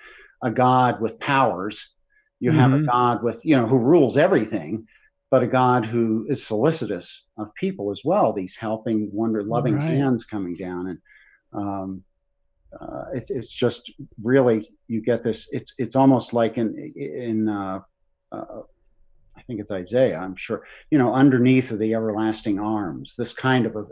a god with powers, you have a god with, who rules everything, but a God who is solicitous of people as well. These helping, loving hands coming down, and it's just really, you get this. It's almost like in I think it's Isaiah, I'm sure. Underneath of the everlasting arms, this kind of a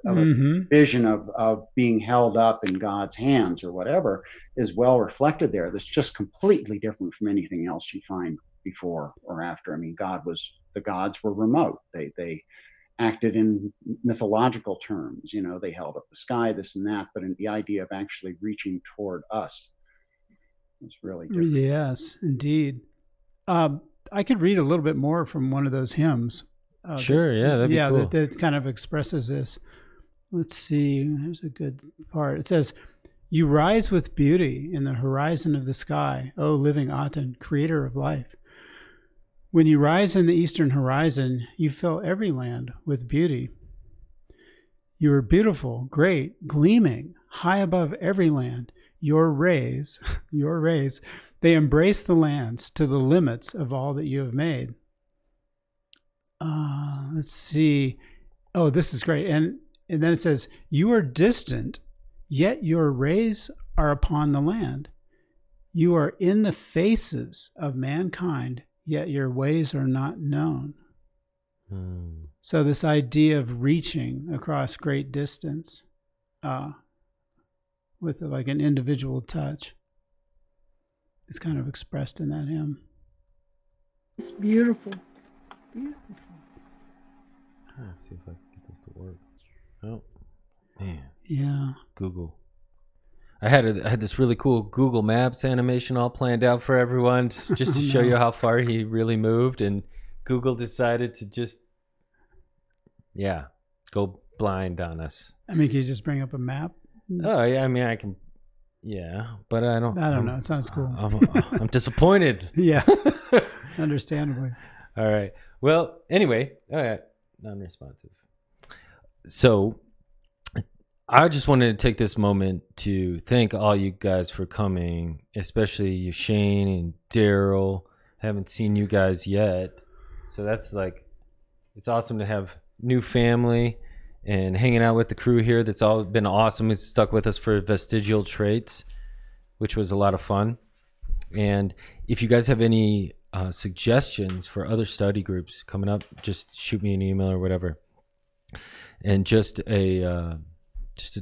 vision of being held up in God's hands or whatever is well reflected there. That's just completely different from anything else you find before or after. I mean, the gods were remote. They acted in mythological terms. They held up the sky, this and that, but in the idea of actually reaching toward us, it's really different. Yes, indeed. I could read a little bit more from one of those hymns. Sure, that'd be cool. That kind of expresses this. Let's see. Here's a good part. It says, "You rise with beauty in the horizon of the sky, O living Aten, creator of life. When you rise in the eastern horizon, you fill every land with beauty. You are beautiful, great, gleaming, high above every land. Your rays, they embrace the lands to the limits of all that you have made." Let's see. Oh, this is great. And then it says, "You are distant, yet your rays are upon the land. You are in the faces of mankind, yet your ways are not known." So this idea of reaching across great distance with like an individual touch is kind of expressed in that hymn. It's beautiful. Beautiful. Let's see if I can get this to work. Oh, man. Yeah. Google. I had this really cool Google Maps animation all planned out for everyone, just to show you how far he really moved, and Google decided to just, go blind on us. I mean, can you just bring up a map? Oh yeah, I mean I can. Yeah, but I don't know. It's not as cool. I'm disappointed. Yeah, understandably. All right. Well, anyway, all right, non-responsive. So, I just wanted to take this moment to thank all you guys for coming, especially you, Shane and Daryl. Haven't seen you guys yet, so that's like, it's awesome to have new family and hanging out with the crew here. That's all been awesome. It's stuck with us for Vestigial Traits, which was a lot of fun. And if you guys have any suggestions for other study groups coming up, just shoot me an email or whatever. And just to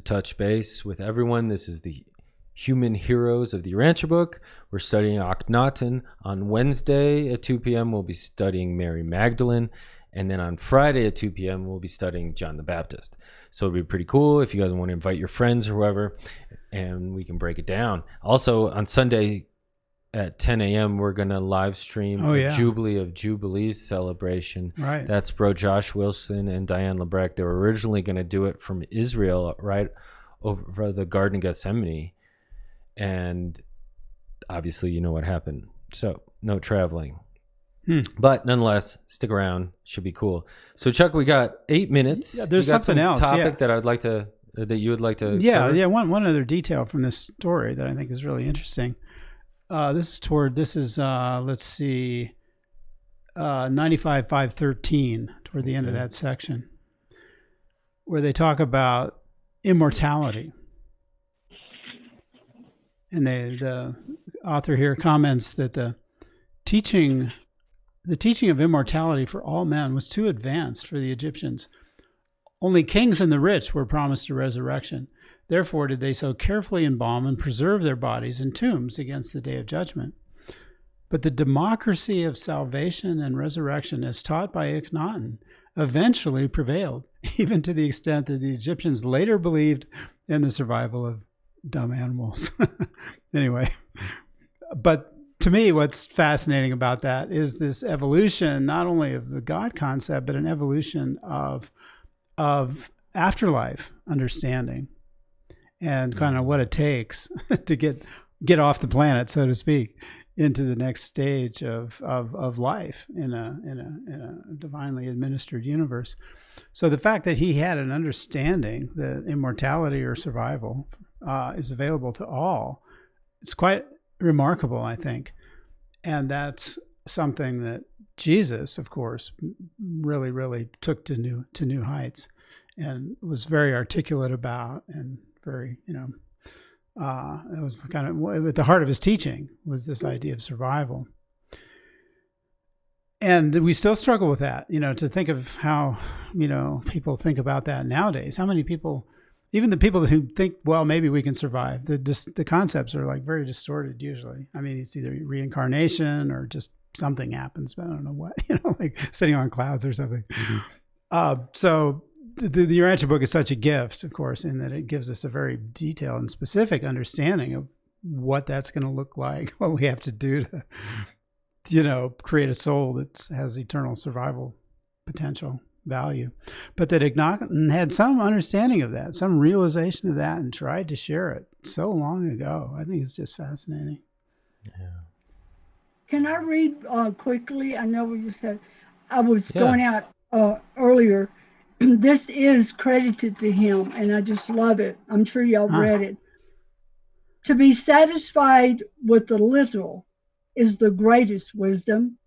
touch base with everyone, this is the Human Heroes of the Urantia book. We're studying Akhenaten. On Wednesday at 2 p.m. we'll be studying Mary Magdalene. And then on Friday at 2 p.m. we'll be studying John the Baptist. So it'll be pretty cool if you guys want to invite your friends or whoever, and we can break it down. Also on Sunday at 10 a.m. we're going to live stream a Jubilee of Jubilees celebration. Right. That's Bro Josh Wilson and Diane Lebrecht. They were originally going to do it from Israel, right over the Garden of Gethsemane. And obviously you know what happened. So no traveling. But nonetheless, stick around. Should be cool. So Chuck, we got 8 minutes. Yeah, there's something else. Topic that I'd like to, that you would like to. Yeah, cover? yeah. One other detail from this story that I think is really interesting. This is 95.513 toward the end of that section, where they talk about immortality, and the author here comments that the teaching of immortality for all men was too advanced for the Egyptians. Only kings and the rich were promised a resurrection. Therefore did they so carefully embalm and preserve their bodies in tombs against the day of judgment. But the democracy of salvation and resurrection, as taught by Ikhnaton, eventually prevailed, even to the extent that the Egyptians later believed in the survival of dumb animals. Anyway, but to me, what's fascinating about that is this evolution, not only of the God concept, but an evolution of afterlife understanding, and kind of what it takes to get off the planet, so to speak, into the next stage of life in a divinely administered universe. So the fact that he had an understanding that immortality or survival is available to all, it's quite remarkable, I think. And that's something that Jesus, of course, really, really took to new heights, and was very articulate about, and very, that was kind of at the heart of his teaching, was this idea of survival. And we still struggle with that, to think of how, people think about that nowadays. How many people, even the people who think, well, maybe we can survive, the concepts are like very distorted usually. I mean, it's either reincarnation or just something happens, but I don't know what, like sitting on clouds or something. So the Urantia book is such a gift, of course, in that it gives us a very detailed and specific understanding of what that's going to look like, what we have to do to, create a soul that has eternal survival potential, value. But that Ikhnaton had some understanding of that, some realization of that, and tried to share it so long ago. I think it's just fascinating. Yeah. Can I read quickly? I know what you said. I was going out earlier. This is credited to him, and I just love it. I'm sure y'all read it. To be satisfied with the little is the greatest wisdom,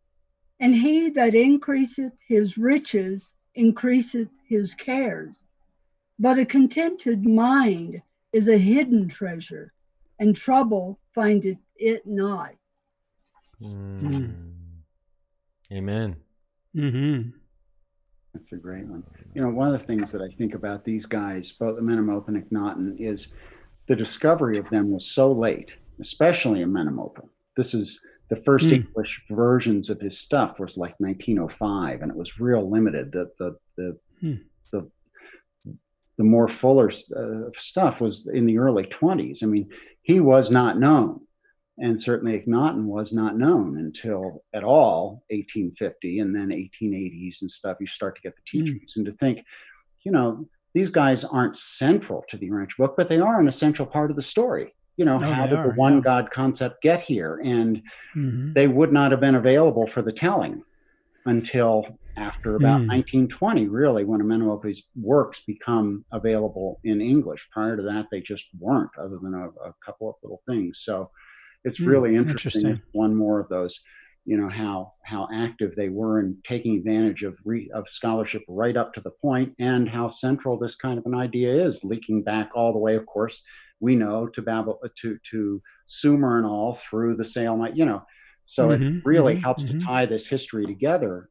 and he that increaseth his riches increaseth his cares. But a contented mind is a hidden treasure, and trouble findeth it not. Amen. Mm-hmm. That's a great one. One of the things that I think about these guys, both Amenemop and Ikhnaton, is the discovery of them was so late, especially Amenemop. This is the first English versions of his stuff was like 1905, and it was real limited. The more fuller stuff was in the early 20s. I mean, he was not known. And certainly Akhenaten was not known until at all 1850, and then 1880s and stuff. You start to get the teachings, and to think, these guys aren't central to the Urantia book, but they are an essential part of the story. How did the one God concept get here? And they would not have been available for the telling until after about 1920, really, when Amenhotep's works become available in English. Prior to that, they just weren't, other than a couple of little things. So it's really interesting. It's one more of those, how active they were in taking advantage of scholarship right up to the point, and how central this kind of an idea is, leaking back all the way, of course, we know, to Babel, to Sumer and all through the Salemite, So it really helps to tie this history together.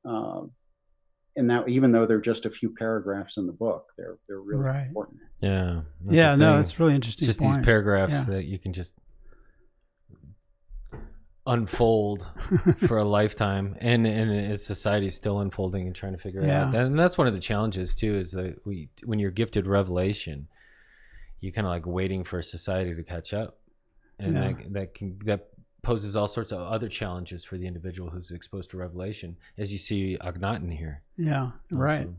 And that, even though they're just a few paragraphs in the book, they're really important. Yeah. That's really interesting. It's just these paragraphs that you can just unfold for a lifetime, and as society is still unfolding and trying to figure it out. And that's one of the challenges too, is that when you're gifted revelation, you kind of like waiting for society to catch up, and that poses all sorts of other challenges for the individual who's exposed to revelation, as you see Akhenaten here. Yeah, right.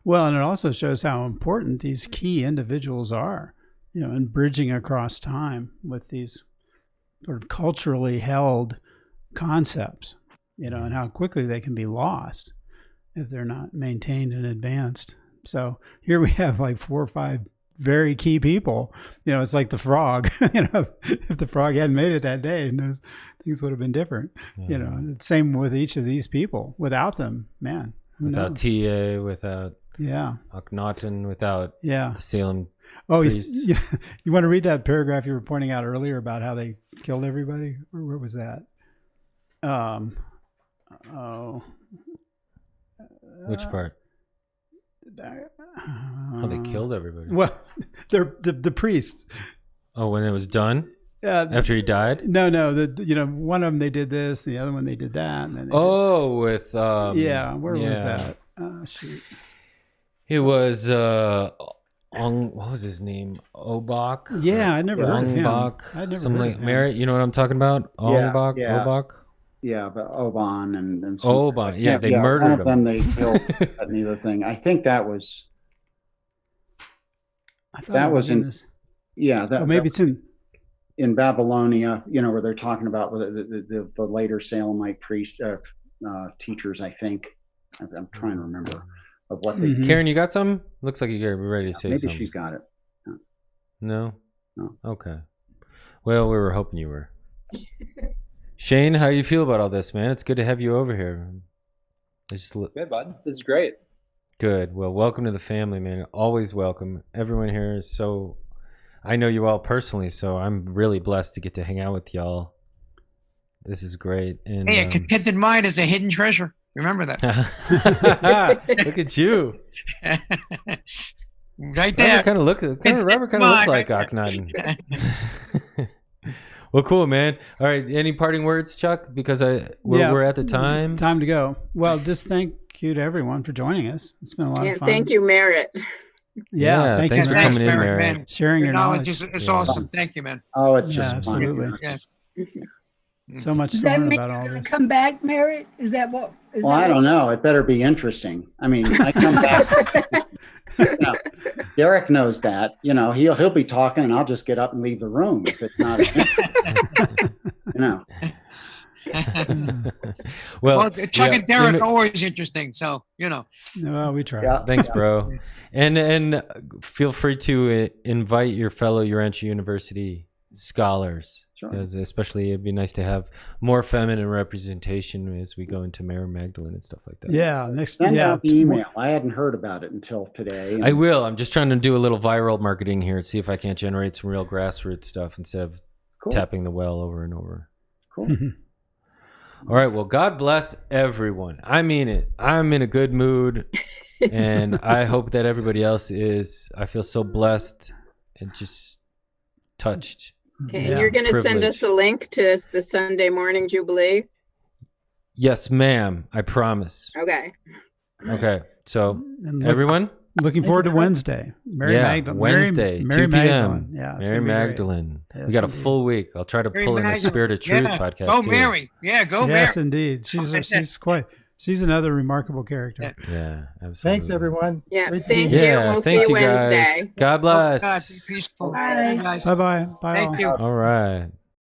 Well, and it also shows how important these key individuals are, in bridging across time with these sort of culturally held concepts, and how quickly they can be lost if they're not maintained and advanced. So here we have like 4 or 5 very key people. It's like the frog. If the frog hadn't made it that day, things would have been different. The same with each of these people. Without them, man, without TA, without Akhenaten, without Salem. You want to read that paragraph you were pointing out earlier about how they killed everybody? Where was that? Which part? They killed everybody. Well, they're the priests. Oh, when it was done? After he died? No. One of them they did this, the other one they did that. And then with where was that? Shoot. It was what was his name? Obak? Yeah, I never heard of him. Obak. I never Something heard like of him. Merit, you know what I'm talking about? Obak? Obak? Yeah, but Oban and Oban, they murdered him. One of them they killed at neither thing. I think that was. That was in this. Yeah, maybe it's in Babylonia. Where they're talking about the later Salemite priest teachers. I think I'm trying to remember of what they. Karen, you got some? Looks like you're ready to say something. Maybe she's got it. No. Okay. Well, we were hoping you were. Shane, how you feel about all this, man? It's good to have you over here. Good, bud. This is great. Good. Well, welcome to the family, man. Always welcome. Everyone here is so... I know you all personally, so I'm really blessed to get to hang out with y'all. This is great. And, a contented mind is a hidden treasure. Remember that. Look at you. Right there. Robert kind of looks like Akhenaten. Well, cool, man. All right. Any parting words, Chuck? Because we're at the time. Time to go. Well, just thank you to everyone for joining us. It's been a lot of fun. Thank you, Merritt. Yeah, thanks for coming in, Merritt. Man. Sharing your knowledge. It's awesome. Thank you, man. Oh, it's just absolutely. Yeah. So much Does to that learn mean about all you're this. gonna come back, Merritt? Is that what? I don't know. It better be interesting. I mean, I come back. Derek knows that. He'll be talking, and I'll just get up and leave the room if it's not. Well, Chuck and Derek are always interesting. So Well, we try. Yeah. Thanks, bro. And feel free to invite your fellow Urantia University scholars, because especially it'd be nice to have more feminine representation as we go into Mary Magdalene and stuff like that. Yeah, Send out the email. I hadn't heard about it until today. I will. I'm just trying to do a little viral marketing here and see if I can't generate some real grassroots stuff instead of tapping the well over and over. Cool. All right. Well, God bless everyone. I mean it. I'm in a good mood, and I hope that everybody else is. I feel so blessed and just touched. Okay, and you're going to send us a link to the Sunday morning Jubilee? Yes, ma'am. I promise. Okay. Okay. So, everyone? Looking forward to Wednesday. Mary Magdalene. Wednesday, Mary 2 p.m. Magdalene. Yeah, Mary Magdalene. Yes, we got a full week. I'll try to pull in the Spirit of Truth podcast. Go, too. Mary. Yeah, go, Mary. Yes, indeed. She's She's another remarkable character. Yeah, absolutely. Thanks, everyone. Yeah, Great to thank be you. here. Yeah, We'll see thanks, you you guys. Wednesday. God bless. God, be peaceful. Bye. Nice. Bye-bye. Bye Thank all. you. All right.